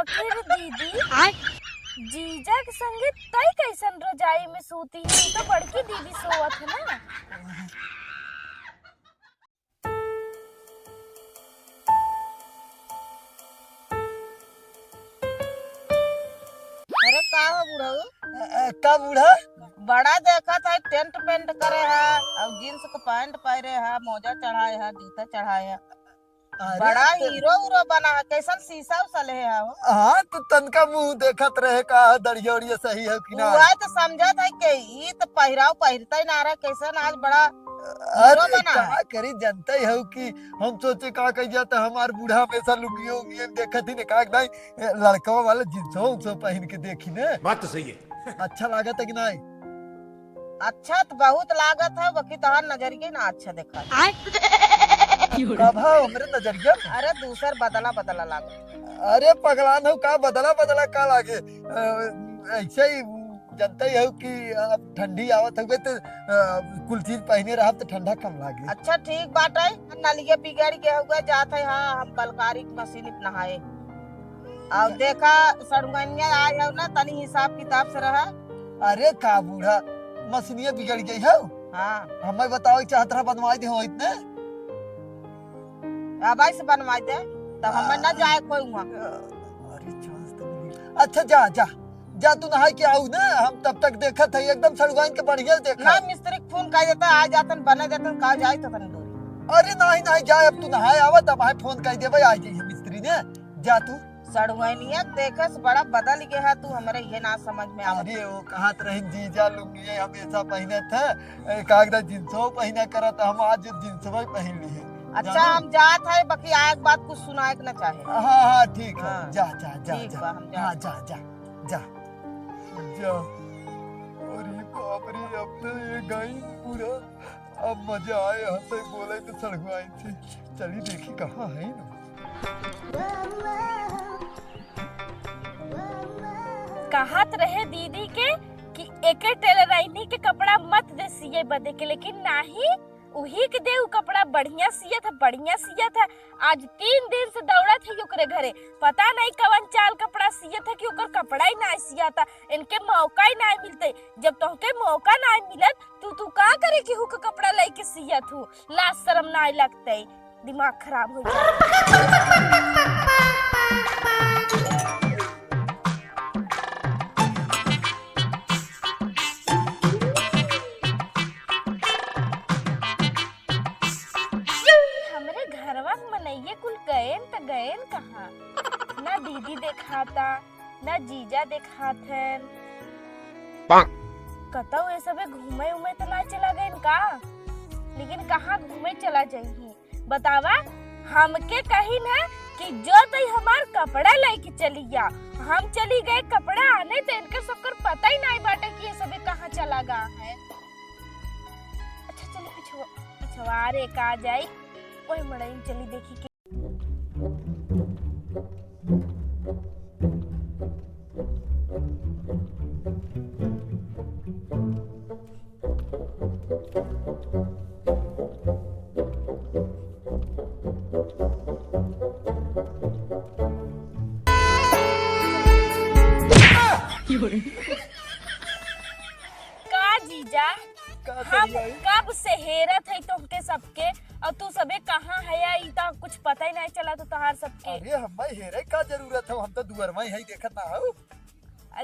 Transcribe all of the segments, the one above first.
फिर दीदी जीजा के संगे तई कैसन रजाई में सूती है? तो बड़की दीदी सोवत है ना। अरे का हो बुढ़ऊ? का बूढ़ा? बड़ा देखा था टेंट पेंट करे है और जींस का पैंट पहरे है, मोजा चढ़ाए है, जूता चढ़ाए है। बड़ा हीरो हीरो बना है। कैसन शीशा उसल है वो? हाँ तो तनका मुंह देखत रहे का दरिया उड़िया सही है कि ना। वह तो समझत है कि ई तो पहराव पहरता ही ना रहा। कैसन आज बड़ा हीरो अरे बना का है। करी जनता ही हो कि हम सोचे का कह जाता हमार बूढ़ा हमेशा लुंगियों उंगियों देखत ही ने का नहीं लड़का वाला जींसो उनसो पहन के देखी ने। बात तो सही है। अच्छा लागत है कि नहीं? अच्छा तो बहुत लागत है, बाकी तोहार नजरिए ना अच्छा देखा। कब है हमरे नजरिया में? अरे दूसर बदला बदला लागत। अरे पगलान हो का बदला बदला का लागे ऐसे ही जनता ही हो कि अब ठंडी आवत हुए तो कुल चीज पहने रहा तो ठंडा कम लागे। अच्छा ठीक बात है। नलिये बिगड़ गया हुआ जात है। हाँ हम बलकारी मशीन नहाए और देखा सड़ुआनिया आए हो ना, तनी हिसाब किताब से रहा। अरे का बूढ़ा मशीनिया बिगड़ गई है। हाँ हमें बताओ चाहत रहा बनवाई दे हो इतने। अब से बनवा दे तब हमें न जाए कोई वहाँ। अरे चांस तो मिली। अच्छा जा जा जा तू नहा के आऊ ना, हम तब तक देखत है एकदम सड़ुआइन के बढ़िया देखा। ना मिस्त्री को फोन कर देता आ जातन बने देतन कहा जाए तो तनी दूरी। अरे नहीं नहीं जाए अब तू नहाए आवा तब आए फोन कर देबे आ जाइए मिस्त्री ने। जा तू। सड़ुआनिया देखे से बड़ा बदल गया है तू, हमारे ये ना समझ में आवत। अरे वो कहत रही जीजा लुंगी हमेशा पहने थे कागदा जींसो पहना करत हम आज जींसवा पहन ली है। अच्छा हम जात है, बाकी आग बात कुछ सुनाए के न चाहे। हाँ हाँ ठीक है। हाँ, जा जा जा ठीक जा बा, हम जा। हाँ जा जा जा जा। अरे बाप रे अब तो ये गई पूरा। अब मजा आए हंसे बोले तो सड़गवाई थी। चली देखी कहाँ है ना। कहत रहे दीदी के कि एके टेलराइनी के कपड़ा मत दे सिए बदे के, लेकिन नाही उही के दे उ कपड़ा बढ़िया सियत है, बढ़िया सियत है। आज 3 दिन से दौड़त है ओकरे घरे, पता नहीं कवन चाल कपड़ा सियत है कि ओकर कपड़ा ही ना सियाता। इनके मौका ही ना मिलते। जब तोहके मौका ना मिलत तू का करे कि हुक कपड़ा लेके सियत हूँ? लाज शर्म ना लगते, दिमाग खराब हो जाए। हमरे घरवा मनइये कुल गएन त गएन कहाँ? ना दीदी देखाता ना जीजा देखाथन। कतौ ये सबे घूमे उमे तो ना चला गए का? लेकिन कहाँ घूमे चला जाइए बतावा? हमके कही ना कि जो तई हमार कपड़ा लेके चली जा, हम चली गए कपड़ा आने तो इनके सबकर पता ही नहीं बाटे कि ये सबे कहाँ चला गया है। अच्छा चलो पिछवाड़े का जाई ओए मड़ई चली देखी के। का जीजा हम कब से हेरत है तुमके सबके और तू सबे कहाँ है या इता कुछ पता ही नहीं चला तो तहार सबके। अरे हमें हेरे का जरूरत है, हम तो दुआर में ही देखत ना हो।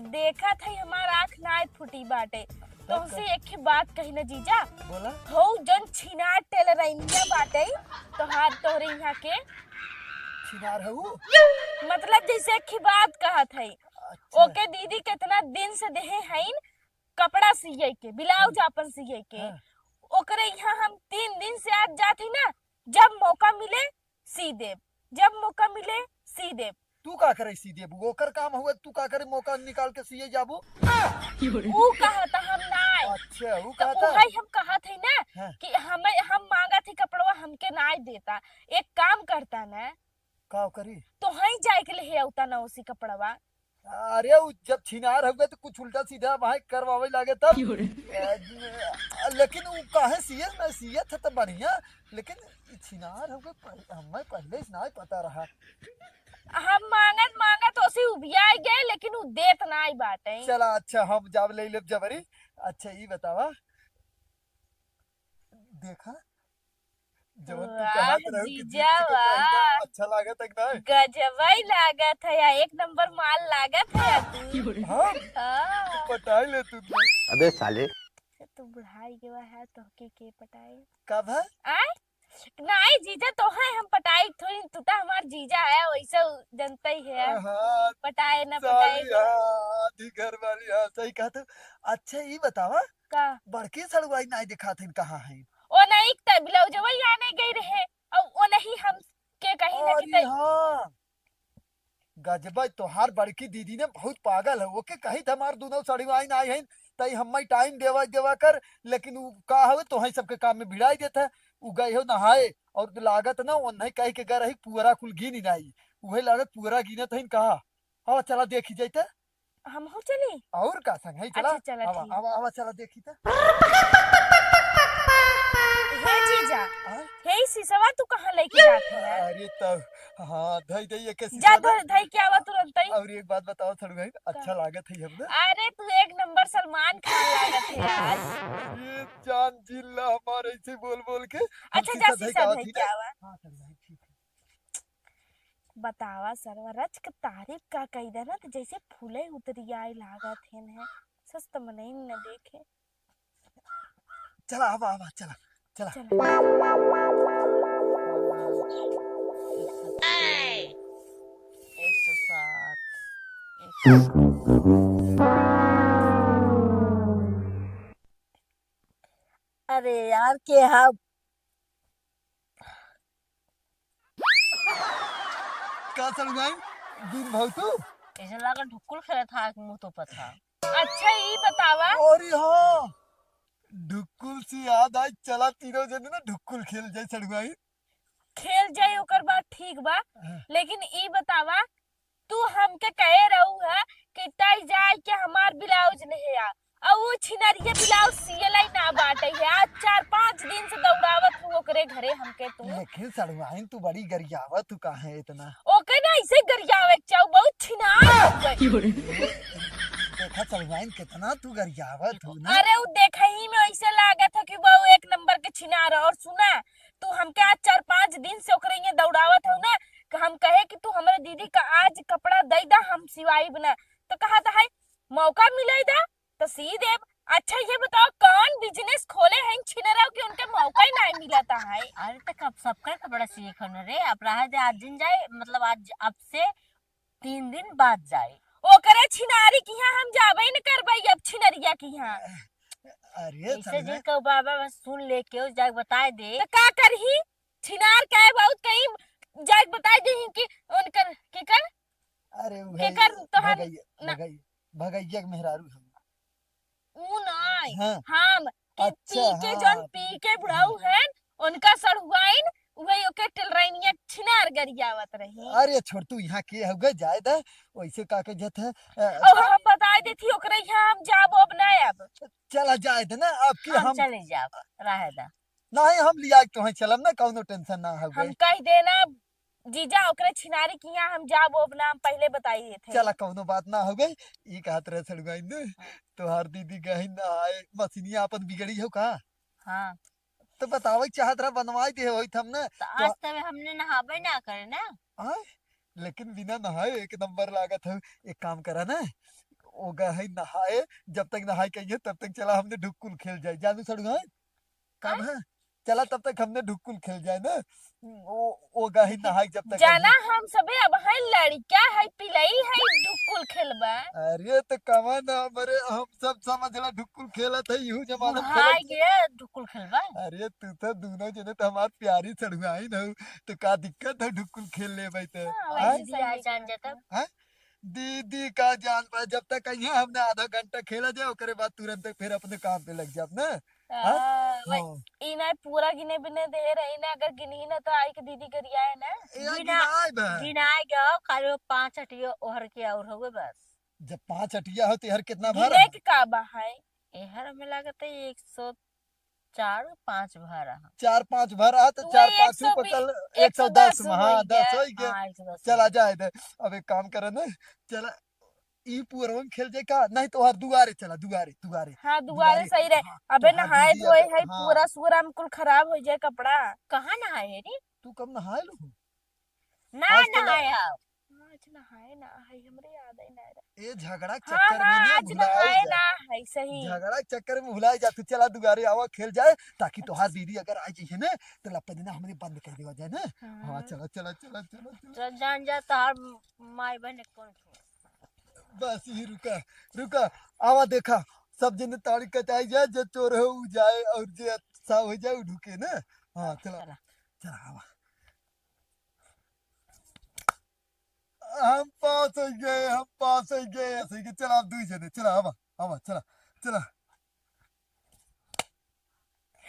देखा था हमार आँख ना फूटी बाटे। तुमसे एक बात कही ना जीजा, बोला हो जन छिनार टेलराइनिया बाटे तोहार तोहरे यहाँ के छिनार है वो? मतलब जैसे एक बात कहत है। अच्छा। ओके दीदी कितना दिन से देहे हैं कपड़ा सिए के, ब्लाउज अपन सिए के। हाँ। ओकरे यहाँ हम 3 दिन से आज जाती ना, जब मौका मिले सी देव, जब मौका मिले सी देव। तू का करे सीधे ओकर काम हुआ, तू का करे मौका निकाल के सीए जाबू? वो कहता हम नाई। अच्छा वो तो कहता वही हम कहा थे ना हाँ। कि हम मांगा थे कपड़वा हमके नाई देता। एक काम करता ना का करी? तो हई जाए के लिए होता ना उसी कपड़वा। अरे वो जब छिनार हुए तो कुछ उल्टा सीधा वहाँ करवावे लागे तब। लेकिन वो काहे सीए ना सीए था तो बढ़िया, लेकिन छिनार हुए हमें पहले से ना पता रहा। हम मांगत मांगत उसी नाई बाटे। चला अच्छा हम जाब ले लेब जबरी। अच्छा ई बतावा देखा जवन तू वाह कहत रहू कि जीजा जींस के पहिना वाह, अच्छा लागत है कि नहीं। गजबई लागत है या एक नंबर माल लागत है तू। हाँ हाँ। पटाई ले तू तो। अबे साले तू बुढ़ाई के है तो के पटाई कब है आय नहीं जीजा तो है हम पटाई थोड़ी, तू तो हमार जीजा है वैसे जनता ही है, हाँ पटाए ना पटाए साली हाँ आधी घर वाली हाँ सही कहा तू। अच्छा ई बतावा का बड़की सड़ुआई नहीं दिखा थे कहाँ है। ओ नहीं तब ब्लाउजवा आने गई रहे और वो नहीं हम के कहीं ना अरे कहीं। हाँ गजबा तोहार बड़की दीदी ने बहुत पागल है वो के कही थे हमार दोनों सड़ुआई नहीं है तई हम टाइम देवा देवा कर, लेकिन उ का हवे तो सबके काम में भिड़ाई देता उ गए हो नहाए और लागत ना वो नहीं कही के गए रही पूरा कुल गिन नहीं उहे लागत पूरा गिनत है कहा। हाँ चला देखी जाते हम हो चली और का संग है चला। अच्छा चला आवा ठीक। आवा आवा चला देखी था। हे जीजा हाँ? हे सिसवा तू कहाँ लेके जात है यार? अरे तब हाँ धई धई एक जा धर धई के आवा तुरंत ही। और एक बात बताओ सड़ुआई अच्छा लागत है हमने। अरे तू एक नंबर सलमान खान लागत है यार। ये जान जिल्ला हमारे ऐसे बोल बोल के हम अच्छा जा धई शीशा का धई थी के ना। आवा। हाँ सड़ुआई ठीक है। बतावा सरवरच के तारीफ का कही दे ना तो जैसे फूले उतरी आई लागत है न सस्त मनई न देखे। चला आवा आवा चला चला। चल 107 अरे यार के हाँ का सड़ुआई दिन भाव तू। ऐसे लगा ढुकुल खेला था मुंह तो पथा। अच्छा ये बतावा अरे हाँ ढुक्कुल से याद आई चला तीनों जने ना ढुक्कुल खेल जाए सड़ुआई। खेल जाए ओकर बात ठीक बा, हाँ। लेकिन ई बतावा तू हमके कहे रहू है कि तय जाए के हमार ब्लाउज नहीं आ और वो छिनरिया ब्लाउज सियलाई ना बाटे है। आज 4-5 दिन से दौड़ावत हूँ ओकरे घरे हमके तू लेकिन सड़ुआई तू बड़ी गरियावा तू कहाँ है इतना। ओके ना ऐसे गरियावे के चाऊ बहुत छिनार हो गई। देखा सड़ुआई कितना तू गरियावा तू ना। अरे वो देखा ही में ऐसे लागत है कि वो एक नंबर के छिनार है। और सुना तू हमके आज 4-5 दिन से ओकरे ये दौड़ावत हो ना कि हम कहे कि तू हमारे दीदी का आज कपड़ा दे दा हम सिवाई बना तो कहा था है मौका मिले दा तो सी देव। अच्छा ये बताओ कौन बिजनेस खोले हैं छिनरा कि उनके मौका ही नहीं मिलता है। अरे तो कब सबका कपड़ा सीए खन रे अब रहा जाए आज दिन जाए मतलब आज अब से 3 दिन बाद जाए ओकरे छिनारी की यहाँ हम जाबे न करबई अब छिनरिया की यहाँ। अरे ऐसे सड़ुआई जिनका बाबा बस सुन लेके उस जाके बता दे तो का करही छिनार का बहुत कहीं जाके बता दे कि उनकर के कर अरे के कर तो हम भगैया के मेहरारू हम। ऊ नहीं हाँ हम कि अच्छा, पी के हाँ। जौन पी के बुढ़ाऊ हैं उनका सड़ुआइन वही ओके टिलरैनिया छिनार गरियावत रही। अरे छोड़ तू यहाँ के हो गए जाए दा वैसे का के जत है और हम बता देती ओकरे यहाँ हम जाबो अब ना अब चला जाए दा ना अब की हम हम चले जाओ रहे दा नहीं हम लिया तो है चलम ना कौनो टेंशन ना हो हम गए। कह देना जीजा ओकरे छिनारी की यहाँ हम जाबो अब ना हम पहले बताई थे। चला कौनो बात ना हो गई ई कहत रहे सड़ुआई ने तोहार दीदी गही ना आए मशीनिया अपन बिगड़ी हो का हाँ तो बतावे चाहत रहा बनवाई दे होई हम ना तो आज तब हमने नहाबे ना करे ना। आए लेकिन बिना नहाए एक नंबर लागत है। एक काम करा ना ओ गए नहाए जब तक नहाई कहिए तब तक चला हमने ढुक्कुल खेल जाए जानू सड़ुआई कब है चला तब तक हमने ढुक्कुल खेल जाए ना ओ गही नहाई जब तक जाना हम सबे अब है लड़का है पिलई है ढुकुल खेलबा। अरे तो कमा ना हमारे हम सब समझला ढुक्कुल खेलत है यूं जमाना बुढ़ाई खेलत। गया ढुकुल खेलबा। अरे तू तो दोनों जने तो हमार प्यारी सड़ुआई न हो तो का दिक्कत है ढुक्कुल खेल ले भाई तो हाँ, आय? वैसे दीदी आज जान जाता दीदी का जान पर जब तक कहिए हमने आधा घंटा खेला जाए ओकरे बाद तुरंत फिर अपने काम पे लग जाब ना। हाँ। इना पूरा गिने बिने दे रही ना अगर गिनी ना तो आई के दीदी गरिया है ना ए बिना- गिनाए बा। गिनाए गयो खाली 5 अटियो ओहर के और हो गए बस। जब 5 अटिया हो तो यार कितना भर गिने के काबा है एहर हमें लागत है 104 5 भरा। 4-5 भर आ तो तो 4-5 वही ऊपर चल 110 110 में हाँ हो 10 गया। हो गया। हाँ 110 चला जाए दे अब एक काम करे ना चला ई पुअरवा में खेल जाए का नहीं तो हर दुआरे चला दुआरे दुआरे हाँ दुआरे सही रहे। हाँ, अबे तो हाँ नहाए दीदी धोए अगर है हाँ पूरा सूरा में कुल खराब हो जाए कपड़ा। कहाँ नहाए रे? तू कब नहाए लो ना आज तो नहाया। आज नहाए ना है हमरे याद ही ना रहा। ये झगड़ा के हाँ चक्कर में हाँ ना आज भुलाए नहाए जा ना है सही। झगड़ा के चक्कर में भुलाए जा तू चला दुआरे आवा खेल जाए ताकि तोहार दीदी अगर आ जाइए ना तो लपा देना हमने बंद कर देवा जाए ना हाँ हाँ। चला चला चला चला चला तो जान जा तार माई बहन कौन छोड़। बस ही रुका रुका आवा देखा सब जने ताड़ी कटाई जाए जो चोर हो उ जाए और जो अच्छा हो जाए उ ढुके ना हाँ चला चला। चला आवा हम पास हो गए ऐसे कि चला आप दुई जने चला आवा आवा चला चला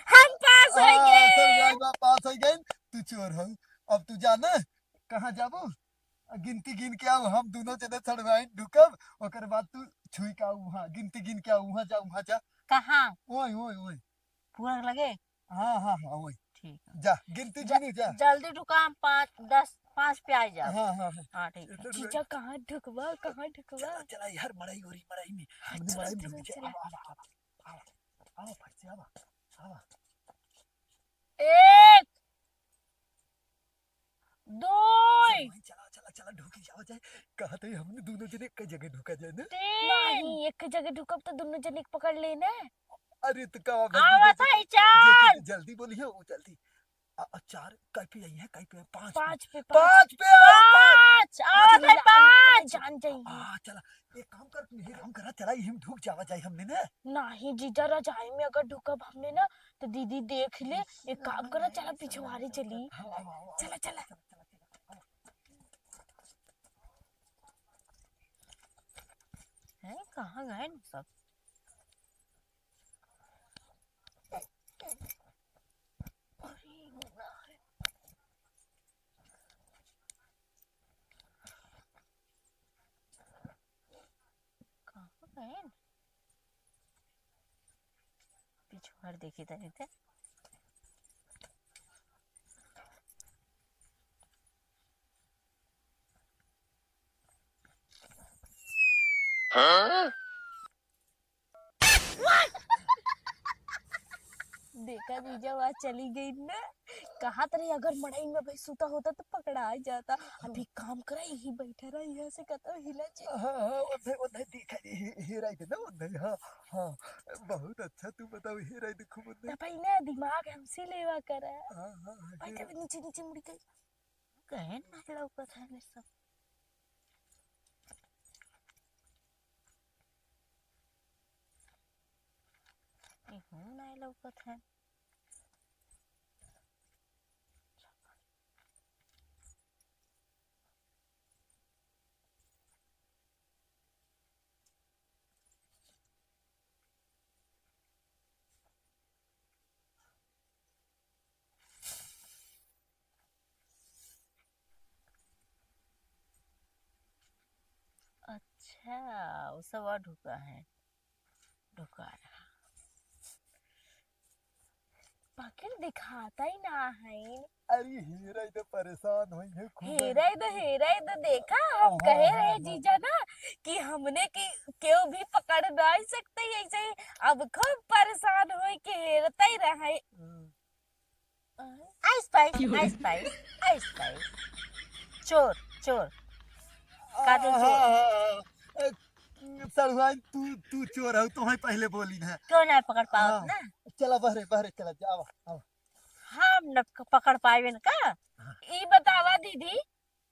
हम पास हो सब गए। जाए बा पास हो गए तू चोर हो अब तू जाना कहाँ जाबो गिनती गिन के आओ हम दोनों जने छड़वाई ढुकब ओकर बाद तू छुई के आओ वहाँ गिनती गिन के आओ वहाँ जा कहाँ? ओए ओए ओए पूरा लगे? हाँ हाँ हाँ ओए ठीक है। जा गिनती गिनी जा जल्दी दुकान 5 10 5 पे आ जा। हाँ हाँ हाँ हाँ ठीक है। जीजा कहाँ ढुकवा कहाँ ढुकवा। चला चला यार मड़ाई हो रही मड़ाई में हमने चला, मड़ाई में चला, ढुक चला। आवा आवा आवा आवा आवा भाई से आवा आवा 1 2 चला चला चला ढुकी जाओ जाए कहा थे हमने दोनों जने एक जगह ढुका जाए ना 3 नहीं एक जगह ढुकब तो दोनों जने के पकड़ लेना। अरे तो कहा आवा था 4 जल्दी बोलिए वो जल्दी 4 कहीं पे आई है कहीं पे 5 5 पे 5 पे आओ 5 आवा था 5। जान जाइए। चला एक काम कर तू ये काम करा चला हम ढुक जावा जाए हमने ना नहीं जीजा रजाई में अगर ढुकब हमने ना तो दीदी देख ले। एक काम करा चला पिछवाड़े चली। चला चला हैं कहाँ गए न सब? कहाँ गए न? पिछवाड़ देखी तनी थे। देखा जीजा वहाँ चली गई ना। कहा तरी अगर मड़ई में भाई सूता होता तो पकड़ा जाता। अभी काम करा यही बैठा रहा यहाँ से कहता हिला जी। हाँ हाँ उधर उधर देखा हेरा है ना उधर हाँ हाँ बहुत अच्छा तू बताओ हेरा है देखो उधर भाई ना दिमाग हमसे लेवा करा। हाँ हाँ भाई तभी नीचे नीचे मुड़ी गई। गए न लौकत है मेरे सब। नहीं लौकत है। अच्छा वो सब और ढुका है ढुका रहा। पाकिर दिखाता ही ना है। अरे हेरा तो परेशान हुई है खूब हेरा इधर देखा हम कहे रहे जीजा ना कि हमने की क्यों भी पकड़ नहीं सकते ऐसे ही। अब खूब परेशान हुई कि हेरता ही रहा है। Ice price ice price ice price. चोर चोर कातिल चोर। सरवाइन तू तू चोर है तुम्हें पहले बोली ना क्यों नहीं पकड़ पाओ हाँ। ना? चला बहरे बहरे चला जाओ आओ हम न पकड़ पाए न का? ई बतावा दीदी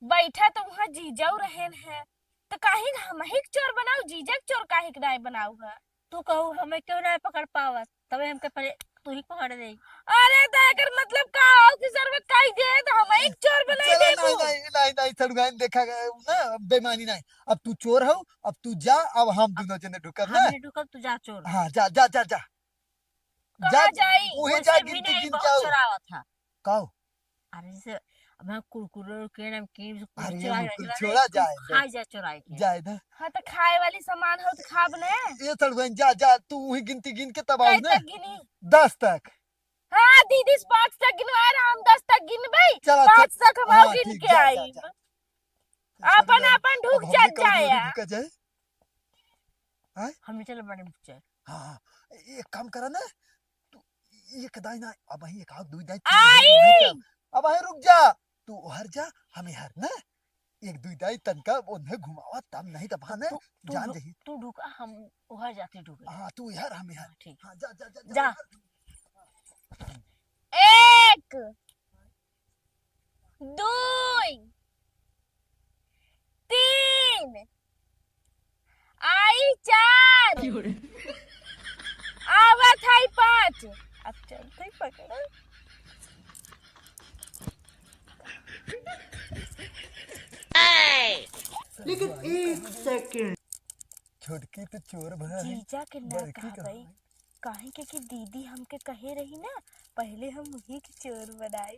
बैठा तो वहाँ जीजा रहन है तो काहे हम ही चोर बनाओ जीजा के चोर काहे नहीं बनाऊ है। तू कहू हमें क्यों नहीं पकड़ पावत तबे हमके पहले तू ही पकड़ दे। अरे तो एकर मतलब का हो कि जरूरत काई दे तो हम एक चोर बनाई चला देबू। नहीं नहीं नहीं नहीं सरवाइन देखा गया ना बेईमानी नहीं अब तू चोर हो अब तू जा अब हम दोनों जने ढुकब ना हमने ढुकब तू जा चोर। हाँ जा जा जा जा कहाँ जाई? वही जा वैसे भी गिनती नहीं गिन बहुत के आओ चुरावा था। कहो अरे जैसे अब हम कुरकुरे के नमकीन अरे चुरा ये बिल्कुल छोड़ा जाए खा जा चुराए के। जाए ना हाँ तो खाए वाली सामान हो तो खाब ने। ये सरवाइन जा जा तू वही गिनती गिन के तब आओ कई ना तक गिनी? 10 तक हाँ दीदी 5 तक गिनवा रहा हम 10 तक गिनबे। चला 5 तक हम हाँ, गिन ठीक, के जा, आई। जा, जा। अपन अपन ढुक अब जा हमने कब जाया। ढुका जाए आय? हमने चलो बड़े पिक्चर। हाँ एक काम करा ना तू, एक दाई ना अब ही एक आग दुई दाई आई अब ही रुक जा, तू हर जा हमें हर ना एक दुई दाई तनका उन्हें घुमावा तब नहीं तो बहाने तू जान जही। तू ढुका, हम उहर जाते ढुके। हाँ तू यार हमें हर। हाँ, ठीक। हाँ जा जा जा जा। एक दुई तीन आई चार आवत है पाँच। अब चलते पकड़ा लेकिन एक सेकंड छोटकी तो चोर भरा है जीजा के ना बड़की कहा कहाँ गई काहे के कि दीदी हमके कहे रही ना पहले हम वही के चोर बनाए।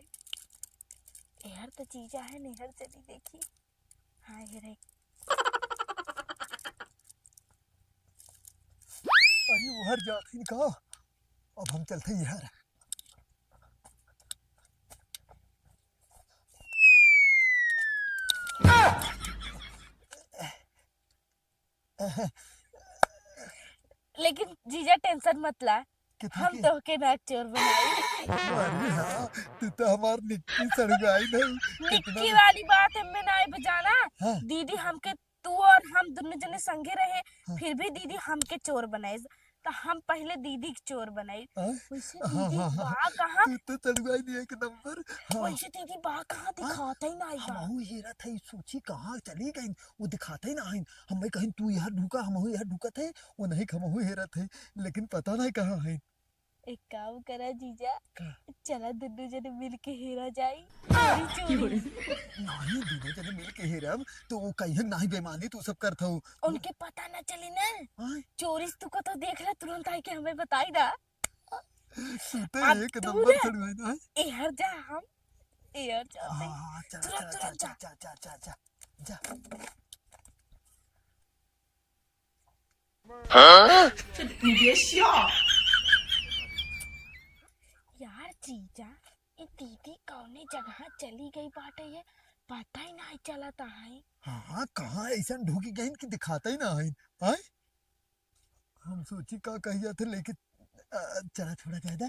यार तो जीजा है निहर चली देखी। हाँ ये रही। अरे वो हर जाती कहा अब हम चलते हैं यार। लेकिन जीजा टेंशन मत ला कितना हम की? तो के ना चोर बनाए। अरे हाँ तू तो हमार निक्की सड़गाई नहीं निक्की वाली बात हमें ना बजाना। हाँ। दीदी हमके तू और हम दोनों जने संगे रहे हाँ। फिर भी दीदी हमके चोर बनाए तो हम पहले दीदी के चोर बनाई। हाँ? वैसे हाँ, दीदी हाँ, हाँ। बा कहाँ तू तो सड़गाई नहीं एक नंबर। हाँ वैसे दीदी बा कहाँ दिखाता ही नहीं बा। हम हीरा था सोची कहाँ चली गई वो दिखाते ही ना है हम कहीं तू यहाँ ढुका हम यहाँ ढुका थे वो नहीं हम हेरा थे लेकिन पता नहीं कहाँ है। एक काम करा जीजा का? चला दोनों जने मिल के हेरा जाई चोरी चोरी। नहीं दोनों जने मिल के हेरब तो वो कहीं नहीं बेईमानी तू सब करता हूँ। उनके पता ना चली ना हाँ? चोरी तू को तो देख रहा तुरंत आई के हमें बताई ना। तू तो अब एक तू नंबर ना- सड़गाई ना है। एहर जा हम एहर जाते हाँ चल तुरंत चल तुरंत चल जा जा जा जा जा यार जीजा ये दीदी कौने जगह चली गई बाटे ये पता ही नहीं चला है। हाँ कहाँ ऐसा ढूकी गई कि दिखाता ही ना है। हाँ? हम सोची का कही थे लेकिन चला थोड़ा ज्यादा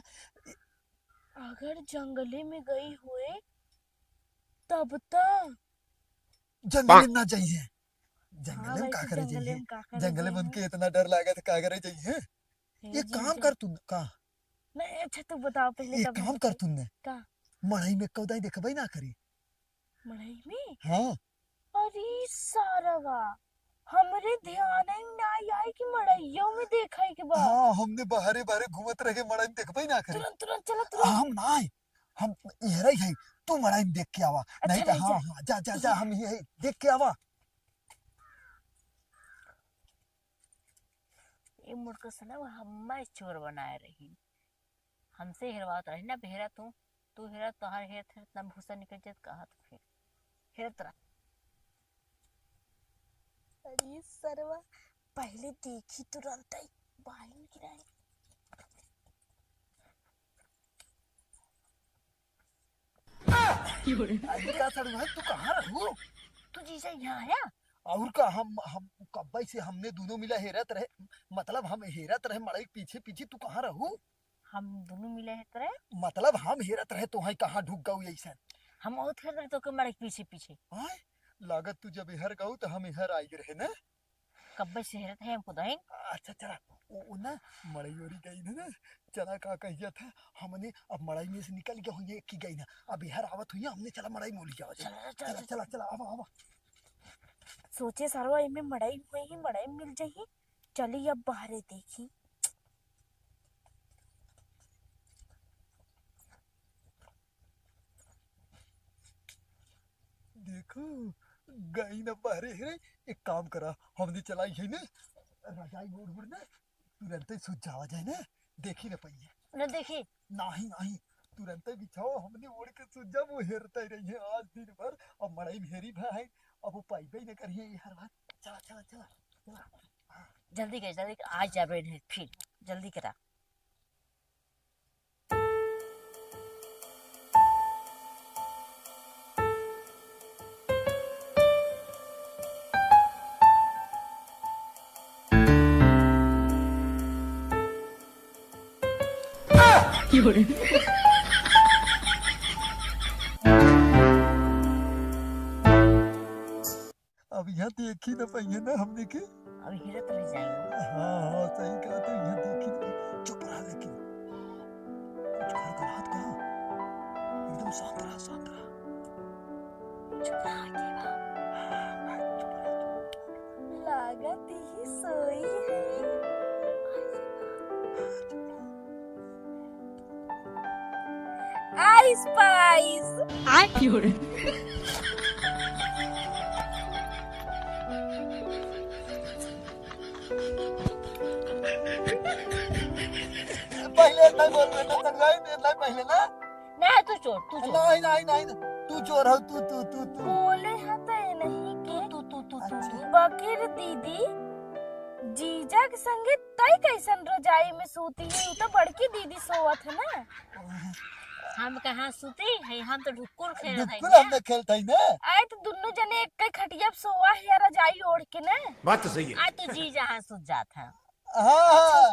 अगर जंगले में गई हुए तब तो जंगल में ना जाइए हाँ जंगल में का वैसे करे जंगले जाइए में का करे जंगल में जाइए। उनके इतना डर लगा था का करे जाइए। हे ये काम जीजा। कर तू का नहीं अच्छा तू बताओ पहले एक तब काम हम कर बताई। तूने का मड़ाई में कौदाई देखबई ना करी। मड़ई में हाँ अरे सारवा हमरे ध्यान ही नहीं आई कि मड़इयों में देखा है के बाद हाँ हमने बाहरे बाहरे घूमत रहे मड़ाई में देखबई ना करी। तुरंत तुरंत चला तुरंत। हम नहीं हम यही है तू मड़ाई में देख के आवा नहीं तो नहीं हाँ हाँ जा जा जा हम यही देख के आवा। ये मुड़को से ना वो हम्मा चोर बनाए रही हमसे हेरवात रही ना बेहरा तू हेरा तोहार हेर थे इतना भूसा निकल जात कहा तो फिर हेर तरा अरे सरवा पहले देखी तुरंत ही बाहर गिराई। अरे का सड़वा तू कहाँ रहू तू जीजा यहाँ आया और का हम कब्बई से हमने दोनों मिला हेरत रहे मतलब हम हेरत रहे मड़ई पीछे पीछे तू कहाँ रहू हम दोनों मिले है करे मतलब हम हेरत रहे तो है कहाँ ढुक गऊ ऐसा। हम और थे रहे तो के मारे पीछे पीछे आय लागत तू जब इहर गऊ तो हम इहर आई रहे ना। कब्बे से हेरत है हमको दही अच्छा चला वो ना मड़ई ओरी गई ना चला का कहिया था हमने अब मड़ई में से निकल के हुई की गई ना अब इहर आवत हुई हमने चला मड़ई मोली जाओ चला चला चला चला आवा आवा। सोचे सरवा इनमें मड़ई हुई ही मड़ई मिल जाही चली अब बाहरे देखी। देखो गई ना बाहरे हेरे एक काम करा हमने चलाई है ना रजाई ओढ़ ओढ़ ना तुरंत ही सूझ जावा जाए ना देखी ना पाइए न देखी नहीं नहीं तुरंत ही बिछाओ हमने ओढ़ के सूझ जा वो हेरता ही रही है आज दिन भर अब मड़ई में हेरी भाई अब वो पाइबे ही ना करिए ये हर बात चला चला चला चला। जल्दी आज जा रहे फिर जल्दी करा अब यहाँ देखी ना पहिए ना हमने के। अब हीरा तो ले जाएंगे। हाँ हाँ सही कहा, तो यहाँ देखी ना। चुप रहा, लेकिन कुछ खड़खड़ाहट कहा, एकदम शांत रहा, शांत रहा। चुप रहा के बा। लागत ही सोई है। Ice price. पहले ना बोल रहे ना, संगाई नहीं ना पहले ना। नहीं तू चोर, तू चोर। नहीं नहीं नहीं, तू चोर हो, तू। बोले हते नहीं के तू अच्छा। बकीर दीदी जीजा के संगे तई कैसन रजाई में सोती है? उ तो बड़की दीदी सोवत है ना। हम कहाँ सुती है, हम तो ढुकुर खेल रहे बिल्कुल हैं। हमने खेलता ही ना। आए तो दोनों जने एक के खटिया पे सोवा है रजाई ओढ़ के ना। बात तो सही है। आज तो जी जहाँ सुत जाता है। हाँ हाँ।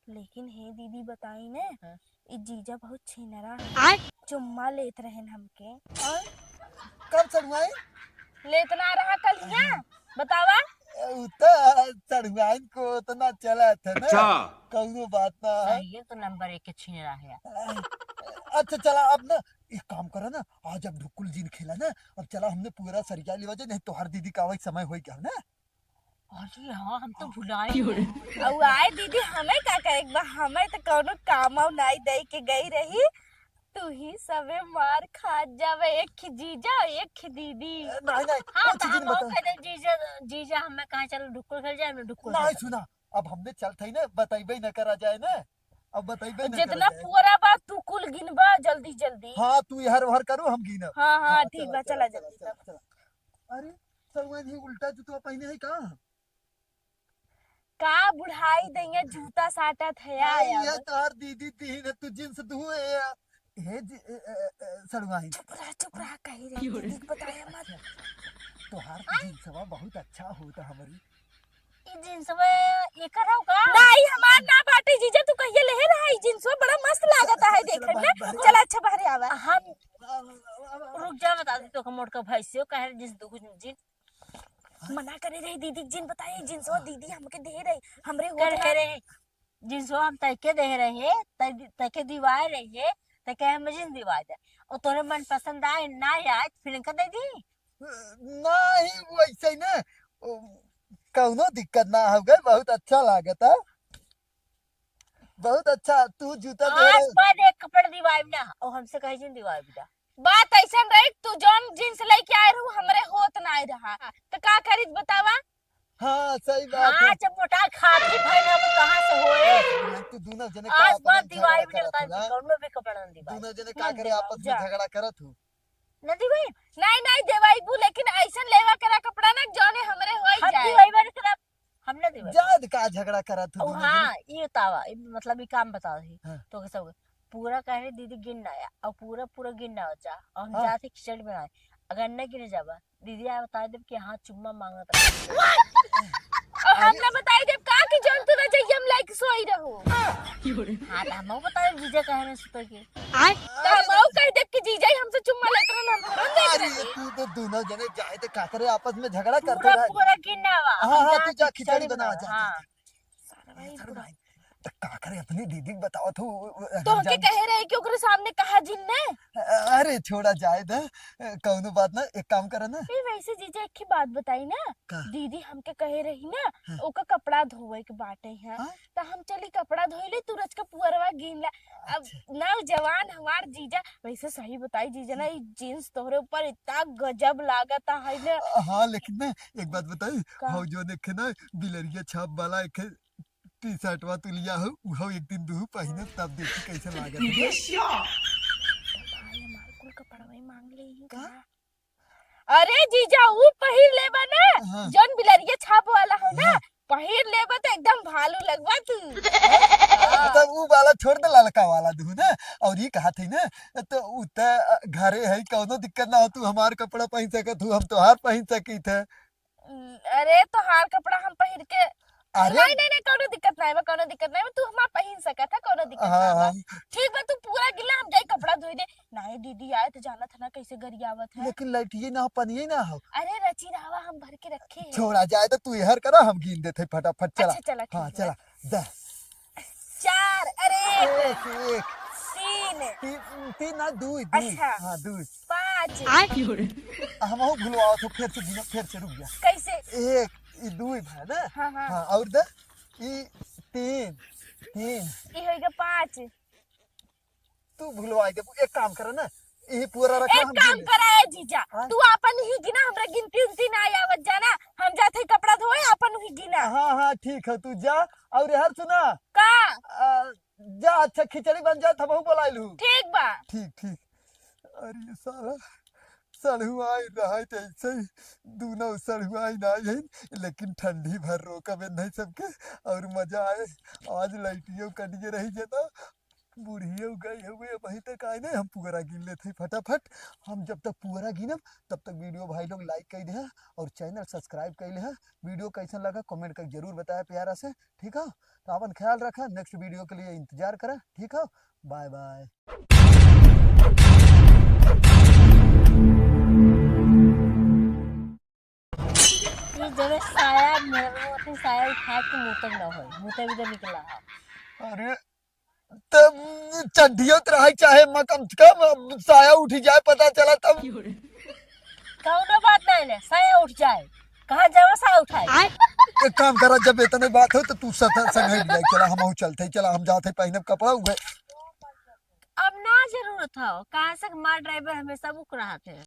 लेकिन हे दीदी बताई ने, हाँ। ई जीजा बहुत छिनरा है। चुम्मा लेत रहन हमके। हाँ? कब चढ़वाई? लेतना रहा कल यहाँ बतावा। उतना चढ़वाई को उतना चला था ना। अच्छा। कौनो बात ना है। ये तो नंबर 1 के छीन रहा है। अच्छा चला, अब ना एक काम करो ना, आज अब ढुकुल जीन खेला ना, अब चला हमने पूरा सरिया लिवा जाए, नहीं तो हर दीदी का वही समय हो गया ना। अरे हाँ, हम तो भुलाए। अब आए दीदी हमें का करे, एक बार हमें तो कौनो काम नहीं दे के गई रही। तू ही सबे मार खा जावे, एक खी जीजा एक खी दीदी। नहीं हाँ कुछ तो दिन हम बता। कहते जीजा हमें कहाँ चलो ढुकुर खेल जाए, मैं ढुकुर नहीं सुना, अब हमने चलते ही ना, बताइबे न करा जाए ना, अब बताइबे न जितना करा जाए। पूरा बात तू कुल गिनबा जल्दी जल्दी। हाँ तू हर हर करो, हम गिना। हाँ हाँ हाँ, ठीक बा, चला जल्दी। चला। अरे सलमान ये उल्टा जूता पहने है का? का बुढ़ाई देंगे जूता साटा थे ये तार दीदी तीन तू जींस धुए हे सलमान। चुप रहा कही रही दीदी को बताया मत। तोहार जींसवा बहुत अच्छा होता हमारी। ये जींस में ये कराओ का। नहीं हमार ना बाटे जीजा, तू कहिए ले रहा है जींस बड़ा मस्त लागता है देखने में। चला अच्छा बाहर आवा। हम रुक जा, बता दी तो कमोड का भैंसियो कहे जिस दुख जींस मना करे रही दीदी जिन बताए जींस दीदी हमके दे रही हमरे कर होठ करे जींस हम तैके दे रहे हैं, तैके दिवाए रही है, तैके हम जींस दिवाए दे और तोरे मन पसंद आए ना आए फिर का दे दी। नहीं वैसे ही ना, कौनो दिक्कत ना हो गई, बहुत अच्छा लागता, बहुत अच्छा। तू जूता दे आज बाद एक कपड़ा दिवाए ना और हमसे कहे जींस दिवाए बिना। बात ऐसा रही तू जौन जींस लेके आए रहू हमरे होत ना रहा तो का करी बतावा। हाँ सही बात है। हाँ जब मोटा खाती भाई हम कहाँ से होए। तू दोनों जने आज आपस बाद में दिवाई झगड़ा भी करत होता हो है, ना? कौनो भी कपड़ा ना दिवाई दोनों जने ना का करे दिवाओ, आपस में जा। झगड़ा करत हो? ना दिवाई। नहीं देवाई बू, लेकिन ऐसा लेवा करा कपड़ा ना जौने हमरे होई हम जाए। दिवाई बन कर हमने दिवाई। जाद का झगड़ा करत हो ओ दोनों हाँ ये तावा मतलब ये काम बता रही हाँ। तो कैसा होगा पूरा कह रहे दीदी गिन आया और पूरा गिन हो जा और हम हाँ। जाते खिचड़ी बनाए अगर नहीं गिने जावा दीदी आ बता दे कि हाँ चुम्मा मांगत रहा। और हमने बताई जब का कि जौन तू ना जाइए हम लाइक सोई रहू हाँ तो हम बता दे जीजा कह रहे सुतो की तो हम कह दे कि जीजा ही हमसे चुम्मा लेत रहन हम तुरंत देख अरे रहे। तू तो दोनों जने जाए तो का करे आपस में झगड़ा करते पूरा रहे। पूरा गिनना वा हाँ, हम हाँ, जाके तू जा खिचड़ी बना, बनावे। जा, हाँ तो का करे अपनी दीदी को बताओ तो तो हमके कहे रहे कि ओकरे सामने कहा जिन्ने। अरे छोड़ा जाए ना, कौनो बात ना, एक काम करे ना। ए वैसे जीजा एक ही बात बताई ना, का? दीदी हमके कहे रही ना हाँ। ओका कपड़ा धोवे के बाटे है हाँ? तो हम चली कपड़ा धोइले तुरंत का पुअरवा गिन ला। अब ना जवान हमार जीजा वैसे सही बताई जीजा ना ये जींस तोहरे ऊपर इतना गजब लागता है ना। हाँ लेकिन ना एक बात बताई, का? हो जो देखे ना बिलरिया छाप वाला एक टी शर्टवा तू लिया हो, वो एक दिन दू पहने तब देखी कैसे लागत है। भाई हमार कुल कपड़वा ही मांग ले ही का। अरे जीजा वो पहिर लेबा ना हाँ। जौन बिलरिया छाप वाला हो ना पहिर लेबा तो एकदम भालू लगवा तू। तब वो वाला छोड़ दे, ललका वाला दू ना। और ये कहा थी ना तो उत घरे है, कौनो दिक्कत ना हो, तू हमार कपड़ा पहन सकत हूँ, हम तोहार पहन सकी थे। अरे तो हार कपड़ा हम पहिर के अरे नहीं नहीं नहीं कोनो दिक्कत नहीं बा, कोनो दिक्कत नहीं बा, तू हमार पहिन सकत है, कोनो दिक्कत हाँ नहीं बा। हाँ ठीक बा, तू पूरा गिला, हम जाई कपड़ा धोई दे। नहीं दीदी आए तो जाना था ना कैसे गरियावत है। लेकिन लैटिए ना पनिए ना हो। अरे रची रावा हम भर के रखे हैं। छोड़ा जाए तो तू हर करा, हम गिन देते फटाफट। चला अच्छा चला हाँ ठीक है। चला 10 4 अरे एक 3 तीन ना 2 अच्छा। हाँ 2 5 हम भूलवाओ तो फिर से गिनो, फिर से रुक जा। कैसे? 1 2 है ना। हाँ हाँ हाँ और 10 3 ये होएगा 5। तू भूलवा दे। एक काम कर ना, ये पूरा रखा एक हम काम गिन ले। करा है जीजा, हाँ? तू अपन ही गिना, हमरा गिनती उनती ना आवत जाना। हम जाते कपड़ा धोए, अपन ही गिना। हाँ हाँ ठीक है, तू जा। और यार सुना, का जा अच्छा खिचड़ी बन जा, हम बोला लू। ठीक बा। ठीक ठीक। अरे साला सड़हुआ रहा तो ऐसे ही दूना सड़हुआ ना है, लेकिन ठंडी भर रोका में नहीं सबके और मजा आए। आज लाइटियों कटिए रही जाता, बूढ़ियों गई हुए वहीं तक आए नहीं, हम पूरा गिन लेते फटाफट। हम जब तक पूरा गिनब तब तक वीडियो भाई लोग लाइक कर दे और चैनल सब्सक्राइब कर ले। वीडियो कैसा लगा कमेंट कर जरूर बताया प्यारा से, ठीक है। तो अपन ख्याल रखा, नेक्स्ट वीडियो के लिए इंतजार करा, ठीक है। Bye bye. ये जब साया मेरे अपने साया उठा के मुंह तक ना हो, मुंह तक भी तो निकला है। अरे तब चड्डियों रहा चाहे मैं कम से कम साया उठ जाए, पता चला तब। कौनो बात नहीं ले, साया उठ जाए, कहाँ जाओ साया उठाए। एक काम करा, जब इतने बात हो तो तू संग जाए। चला हम चलते, चला हम जाते पहने कपड़ा हुए। अब ना जरूरत हो, कहाँ से हमारा ड्राइवर हमेशा बुक रहा थे।